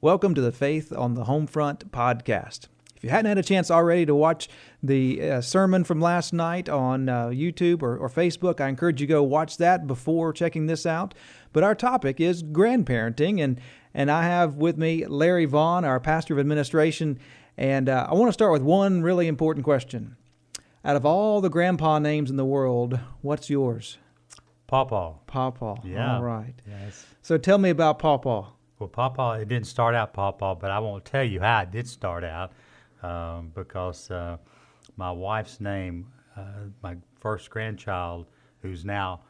Welcome to the Faith on the Homefront podcast. If you hadn't had a chance already to watch the sermon from last night on YouTube or Facebook, I encourage you to go watch that before checking this out. But our topic is grandparenting, and I have with me Larry Vaughn, our pastor of administration, and I want to start with one really important question. Out of all the grandpa names in the world, what's yours? Pawpaw. Pawpaw. Yeah. All right. Yes. So tell me about Pawpaw. Well, Pawpaw, it didn't start out Pawpaw, but I won't tell you how it did start out because my wife's name, my first grandchild, who's now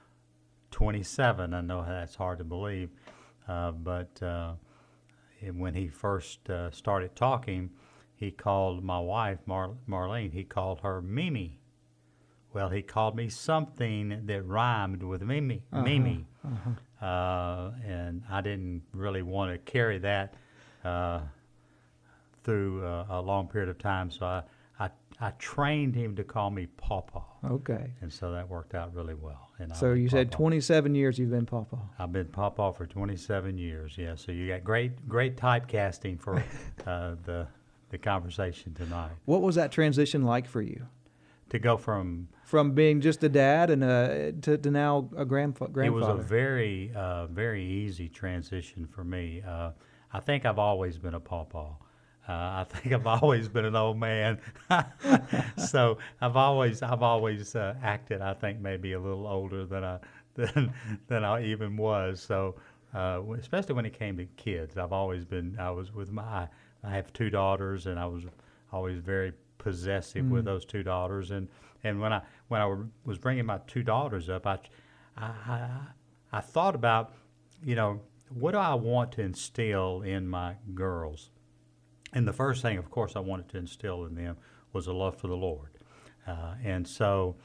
27, I know that's hard to believe, but when he first started talking, he called my wife, Marlene, he called her Mimi. Well, he called me something that rhymed with Mimi. Mimi. And I didn't really want to carry that through a long period of time, so I trained him to call me Pawpaw. Okay. And so that worked out really well. And So you said 27 years you've been Pawpaw. I've been Pawpaw for 27 years, yeah. So you got great typecasting for the conversation tonight. What was that transition like for you? To go from being just a dad and to now a grandfather? It was a very, very easy transition for me. I think I've always been a pawpaw. I think I've always been an old man. So I've always acted, I think, maybe a little older than I even was. So especially when it came to kids, I have two daughters, and I was always very possessive with those two daughters, and when I was bringing my two daughters up, I thought about, what do I want to instill in my girls? And the first thing, of course, I wanted to instill in them was a love for the Lord, and so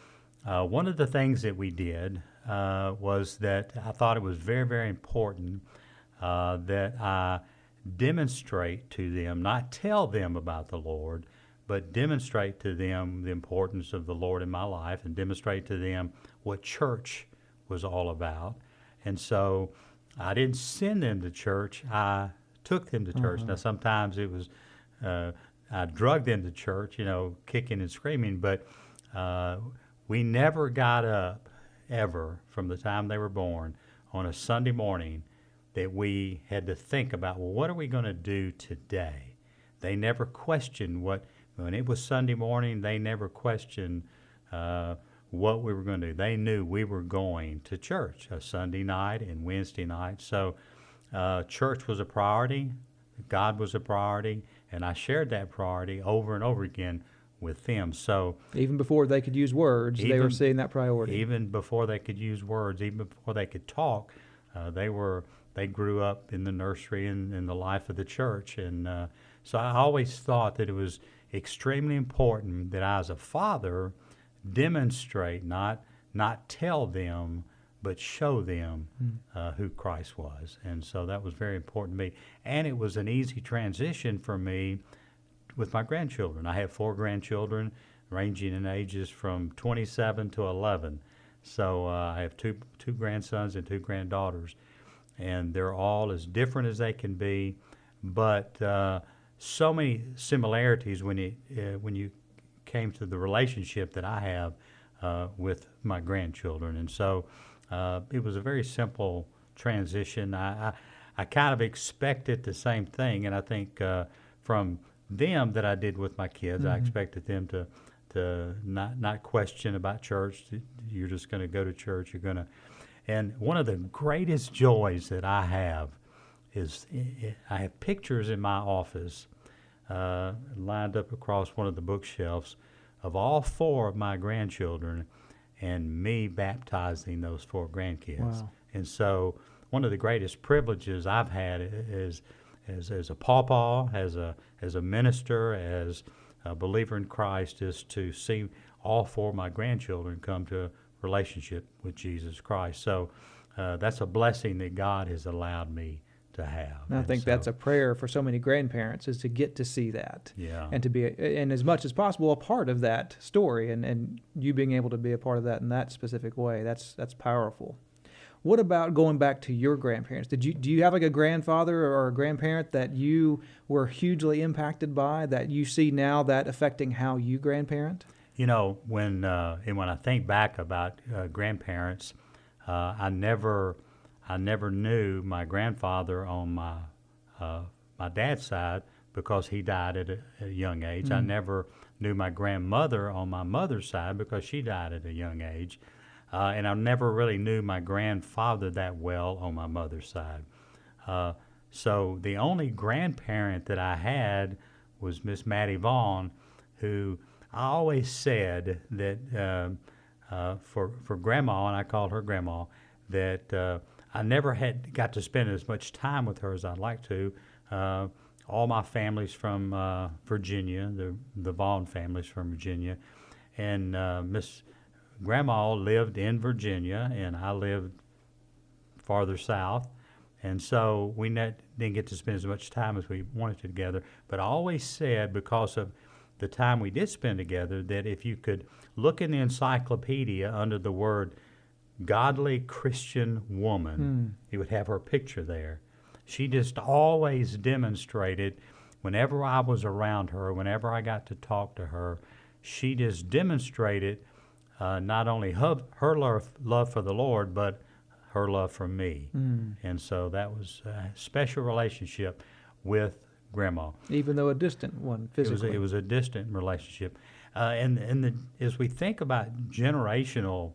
one of the things that we did was that I thought it was very, very important that I demonstrate to them, not tell them about the Lord, but demonstrate to them the importance of the Lord in my life and demonstrate to them what church was all about. And so I didn't send them to church, I took them to church. Now, sometimes it was, I drugged them to church, kicking and screaming, but we never got up ever from the time they were born on a Sunday morning that we had to think about, well, what are we going to do today? They never questioned when it was Sunday morning, they never questioned what we were going to do. They knew we were going to church a Sunday night and Wednesday night. So church was a priority, God was a priority, and I shared that priority over and over again with them. So even before they could use words, they were seeing that priority. Even before they could use words, even before they could talk, they grew up in the nursery and in the life of the church. And so I always thought that it was extremely important that I, as a father, demonstrate, not tell them, but show them who Christ was. And so that was very important to me. And it was an easy transition for me with my grandchildren. I have 4 grandchildren ranging in ages from 27 to 11. So I have two grandsons and 2 granddaughters. And they're all as different as they can be, but so many similarities when you came to the relationship that I have with my grandchildren. And so it was a very simple transition. I kind of expected the same thing, and I think from them that I did with my kids, I expected them to not question about church. You're just going to go to church. And one of the greatest joys that I have is I have pictures in my office lined up across one of the bookshelves of all 4 of my grandchildren and me baptizing those 4 grandkids. Wow. And so one of the greatest privileges I've had is as a pawpaw, as a minister, as a believer in Christ, is to see all 4 of my grandchildren come to a relationship with Jesus Christ. So that's a blessing that God has allowed me to have. And I think that's a prayer for so many grandparents, is to get to see that. Yeah. And to be, and as much as possible, a part of that story, and you being able to be a part of that in that specific way. That's powerful. What about going back to your grandparents? Do you have like a grandfather or a grandparent that you were hugely impacted by, that you see now that affecting how you grandparent? You know, when I think back about grandparents, I never knew my grandfather on my dad's side because he died at a young age. Mm. I never knew my grandmother on my mother's side because she died at a young age. And I never really knew my grandfather that well on my mother's side. So the only grandparent that I had was Miss Mattie Vaughn, who I always said that for Grandma, and I called her Grandma, that I never had got to spend as much time with her as I'd like to. All my family's from Virginia, the Vaughn family's from Virginia, and Miss Grandma lived in Virginia, and I lived farther south, and so we didn't get to spend as much time as we wanted to together. But I always said, because of the time we did spend together, that if you could look in the encyclopedia under the word godly Christian woman, you would have her picture there. She just always demonstrated, whenever I was around her, whenever I got to talk to her, she just demonstrated not only her love for the Lord, but her love for me. And so that was a special relationship with Grandma. Even though a distant one, physically. It was a distant relationship. As we think about generational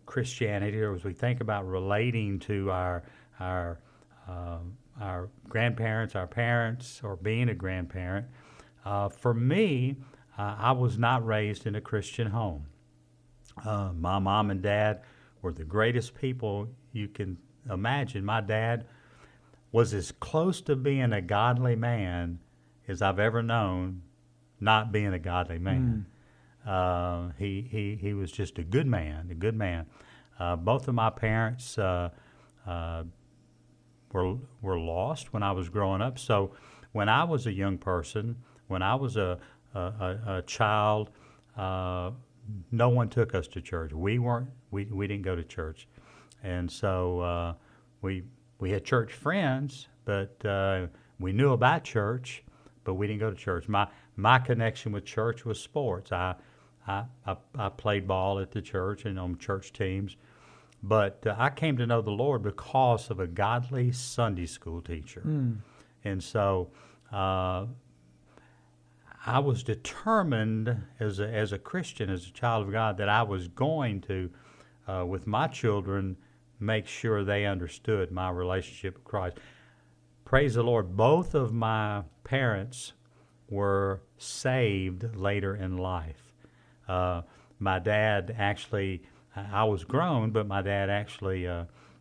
Christianity, or as we think about relating to our grandparents, our parents, or being a grandparent, for me, I was not raised in a Christian home. My mom and dad were the greatest people you can imagine. My dad was as close to being a godly man as I've ever known, not being a godly man. He was just a good man. Both of my parents were lost when I was growing up. So when I was a young person, when I was a child, no one took us to church. We didn't go to church, and so we had church friends, but we knew about church, but we didn't go to church. My connection with church was sports. I played ball at the church and on church teams, but I came to know the Lord because of a godly Sunday school teacher, and so I was determined as a Christian, as a child of God, that I was going to, with my children, make sure they understood my relationship with Christ. Praise the Lord, both of my parents were saved later in life. My dad actually, I was grown, but my dad actually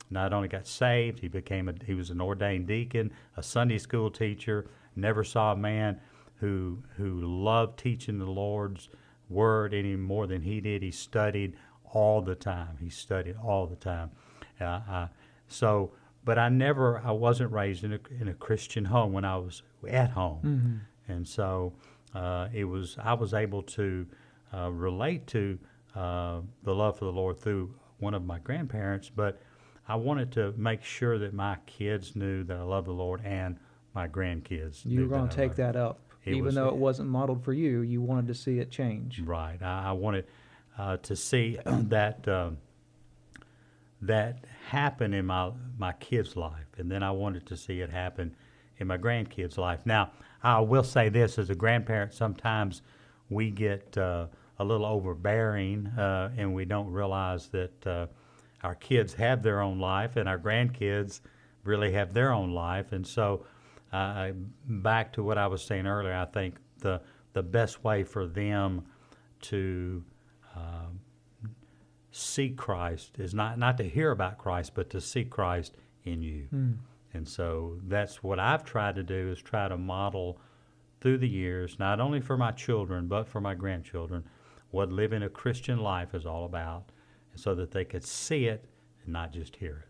not only got saved, he was an ordained deacon, a Sunday school teacher, never saw a man who loved teaching the Lord's Word any more than he did. He studied all the time. But I wasn't raised in a Christian home when I was at home, and so I was able to relate to the love for the Lord through one of my grandparents. But I wanted to make sure that my kids knew that I love the Lord, and my grandkids. You were going to take that up. Even though it wasn't modeled for you, you wanted to see it change. Right. I wanted to see that happen in my kid's life, and then I wanted to see it happen in my grandkids' life. Now, I will say this: as a grandparent, sometimes we get a little overbearing, and we don't realize that our kids have their own life, and our grandkids really have their own life, and so. Back to what I was saying earlier, I think the best way for them to see Christ is not to hear about Christ, but to see Christ in you. And so that's what I've tried to do, is try to model through the years, not only for my children, but for my grandchildren, what living a Christian life is all about, so that they could see it and not just hear it.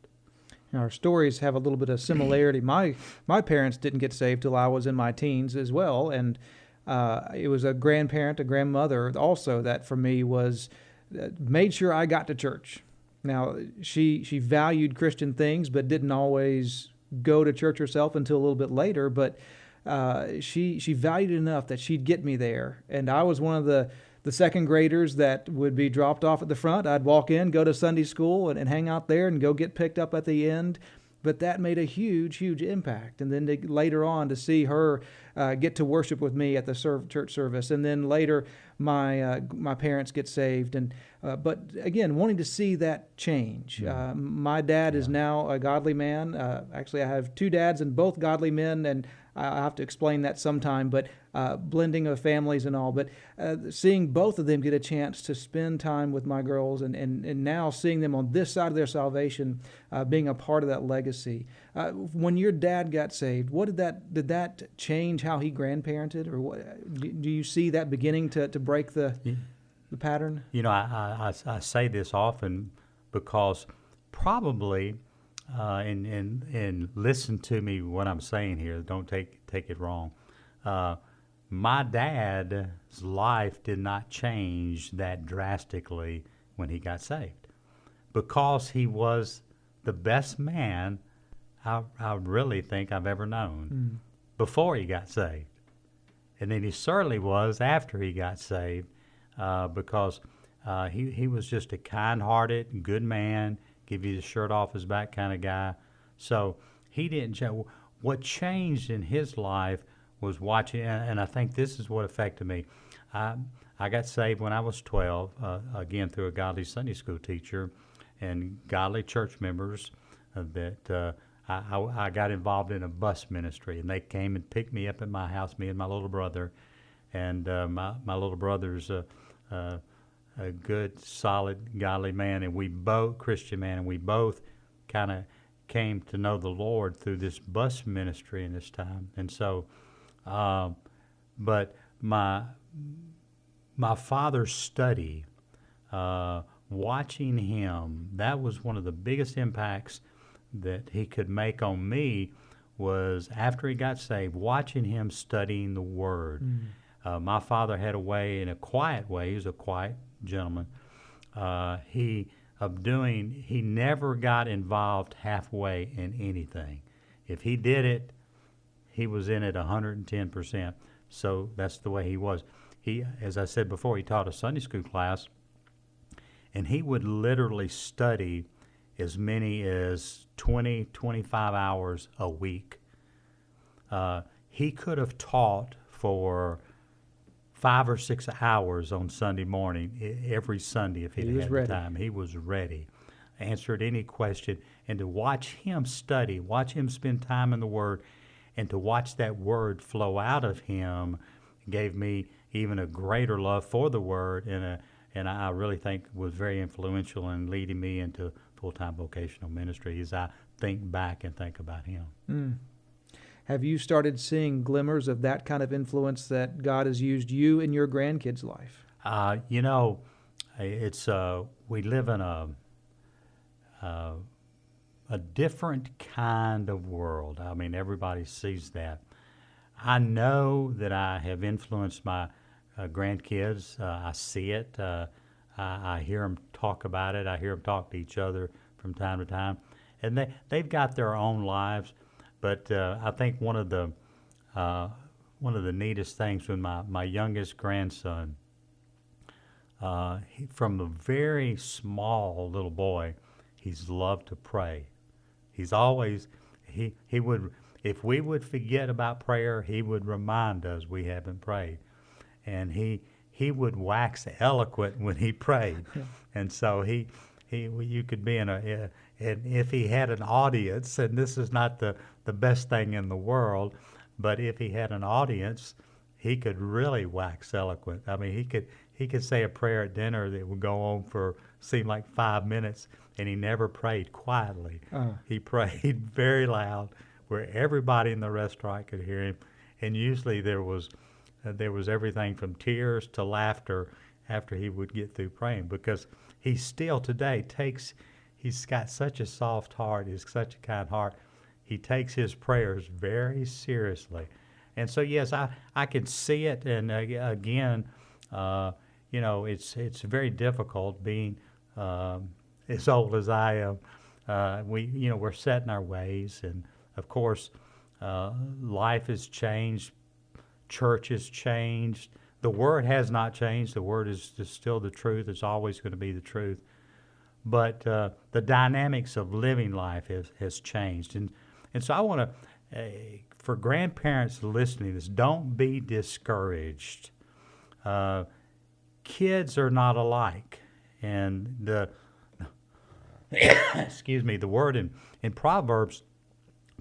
Our stories have a little bit of similarity. My parents didn't get saved till I was in my teens as well, and it was a grandparent, a grandmother also that for me was made sure I got to church. Now, she valued Christian things, but didn't always go to church herself until a little bit later. But she valued it enough that she'd get me there. And I was one of the second graders that would be dropped off at the front. I'd walk in, go to Sunday school, and hang out there and go get picked up at the end. But that made a huge, huge impact. And then later on to see her get to worship with me at the church service. And then later my parents get saved. And but again, wanting to see that change. My dad is now a godly man. Actually, I have two dads and both godly men, and I have to explain that sometime, but blending of families and all. But seeing both of them get a chance to spend time with my girls and now seeing them on this side of their salvation, being a part of that legacy. When your dad got saved, did that change how he grandparented? Or what, do you see that beginning to break the pattern? You know, I say this often because probably and listen to me what I'm saying here. Don't take it wrong. My dad's life did not change that drastically when he got saved, because he was the best man I really think I've ever known before he got saved, and then he certainly was after he got saved, because he was just a kind-hearted, good man. Give you the shirt off his back kind of guy. So he didn't change. What changed in his life was watching, and I think this is what affected me. I got saved when I was 12, again through a godly Sunday school teacher and godly church members that I got involved in a bus ministry, and they came and picked me up at my house, me and my little brother. And my little brother's a good, solid, godly man, and we both, Christian man, and we both kind of came to know the Lord through this bus ministry in this time. And so, but my father's study, watching him, that was one of the biggest impacts that he could make on me, was after he got saved, watching him studying the Word. My father had a way, in a quiet way, he was a quiet gentleman, he never got involved halfway in anything. If he did it, he was in it 110%. So that's the way he was. He, as I said before, he taught a Sunday school class, and he would literally study as many as 20, 25 hours a week. He could have taught for 5 or 6 hours on Sunday morning, every Sunday, if he had the time. He was ready, answered any question. And to watch him study, watch him spend time in the Word, and to watch that Word flow out of him gave me even a greater love for the Word, and I really think was very influential in leading me into full-time vocational ministry as I think back and think about him. Have you started seeing glimmers of that kind of influence that God has used you in your grandkids' life? You know, it's we live in a different kind of world. I mean, everybody sees that. I know that I have influenced my grandkids. I see it. I hear them talk about it. I hear them talk to each other from time to time, and they've got their own lives. But I think one of the neatest things with my youngest grandson, from a very small little boy, he's loved to pray. He's always he would, if we would forget about prayer, he would remind us we haven't prayed, and he would wax eloquent when he prayed, and so you could be and if he had an audience, and this is not the best thing in the world, but if he had an audience, he could really wax eloquent. I mean, he could say a prayer at dinner that would go on for seemed like 5 minutes, and he never prayed quietly. He prayed very loud, where everybody in the restaurant could hear him, and usually there was everything from tears to laughter after he would get through praying, because he still today he's got such a soft heart, he's such a kind heart. He takes his prayers very seriously. And so, yes, I can see it. And again, you know, it's very difficult being, as old as I am. We're set in our ways, and of course, life has changed. Church has changed. The Word has not changed. The Word is still the truth. It's always going to be the truth. But the dynamics of living life has changed. And so I want to, for grandparents listening to this, don't be discouraged. Kids are not alike. And the the word in Proverbs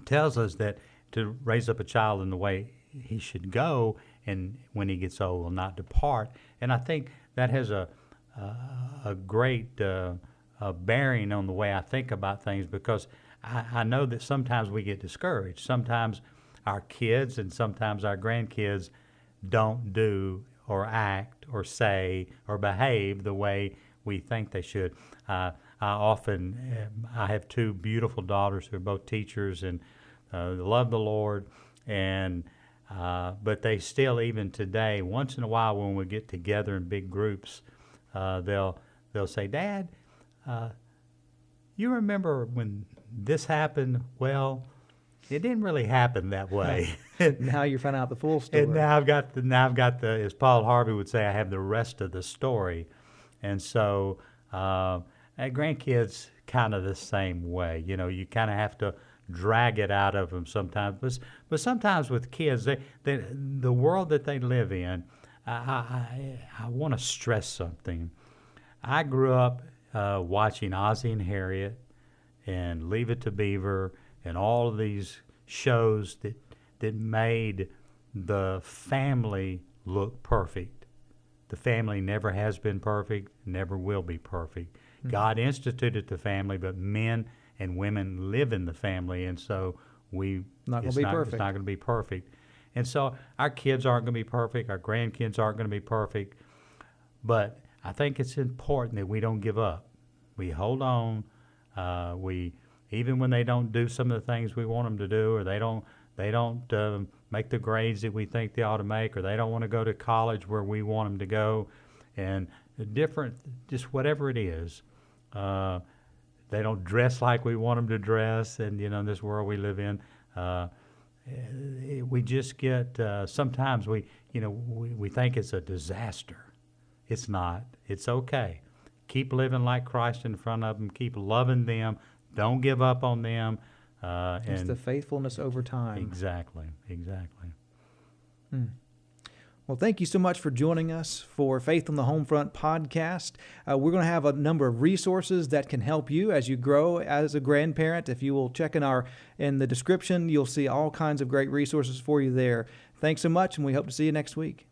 tells us that to raise up a child in the way he should go, and when he gets old will not depart. And I think that has a great bearing on the way I think about things, because I know that sometimes we get discouraged. Sometimes our kids and sometimes our grandkids don't do or act or say or behave the way we think they should. I have two beautiful daughters who are both teachers and love the Lord, and but they still, even today, once in a while when we get together in big groups, they'll say, "Dad, you remember when this happened?" Well, it didn't really happen that way. Now you're finding out the full story. And now I've got the, as Paul Harvey would say, I have the rest of the story. And so grandkids kind of the same way. You kind of have to drag it out of them sometimes. But sometimes with kids, the world that they live in, I want to stress something. I grew up watching Ozzie and Harriet and Leave It to Beaver and all of these shows that made the family look perfect. The family never has been perfect, never will be perfect. Mm-hmm. God instituted the family, but men and women live in the family, and so it's not going to be perfect. And so our kids aren't going to be perfect, our grandkids aren't going to be perfect, but I think it's important that we don't give up. We hold on. Even when they don't do some of the things we want them to do, or they don't make the grades that we think they ought to make, or they don't want to go to college where we want them to go, and just whatever it is. They don't dress like we want them to dress, and in this world we live in, we just get sometimes we think it's a disaster. It's not. It's okay. Keep living like Christ in front of them. Keep loving them. Don't give up on them. It's the faithfulness over time. Exactly. Well, thank you so much for joining us for Faith on the Homefront podcast. We're going to have a number of resources that can help you as you grow as a grandparent. If you will check in the description, you'll see all kinds of great resources for you there. Thanks so much, and we hope to see you next week.